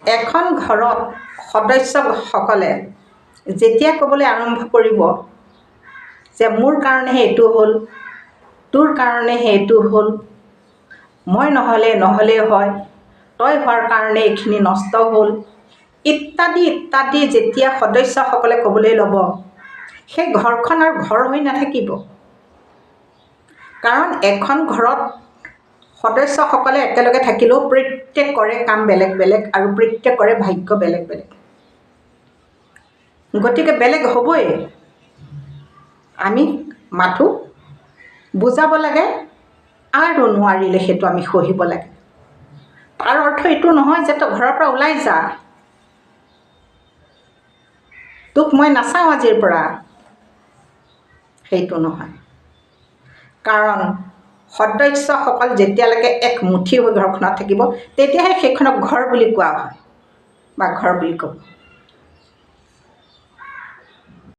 এখন ঘৰত সদস্যসকলে যেতিয়া ক'বলৈ আৰম্ভ কৰিব যে মোৰ কাৰণেহে এইটো হ'ল, তোৰ কাৰণেহে এইটো হ'ল, মই নহ'লেই হয়, তই হোৱাৰ কাৰণে এইখিনি নষ্ট হ'ল, ইত্যাদি ইত্যাদি যেতিয়া সদস্যসকলে ক'বলৈ ল'ব, সেই ঘৰখন আৰু ঘৰ হৈ নাথাকিব। কাৰণ এখন ঘৰত সদস্যসকলে একেলগে থাকিলেও প্ৰত্যেকৰে কাম বেলেগ বেলেগ আৰু প্ৰত্যেকৰে ভাগ্য বেলেগ বেলেগ। গতিকে বেলেগ হ'বই। আমি মাথো বুজাব লাগে আৰু নোৱাৰিলে সেইটো আমি সহিব লাগে। তাৰ অৰ্থ এইটো নহয় যে তই ঘৰৰ পৰা ওলাই যা, তোক মই নাচাওঁ আজিৰ পৰা, সেইটো নহয়। কাৰণ সদস্যসকল যেতিয়ালৈকে একমুঠি হৈ ঘৰখনত থাকিব তেতিয়াহে সেইখনক ঘৰ বুলি কোৱা হয় বা ঘৰ বুলি ক'ব।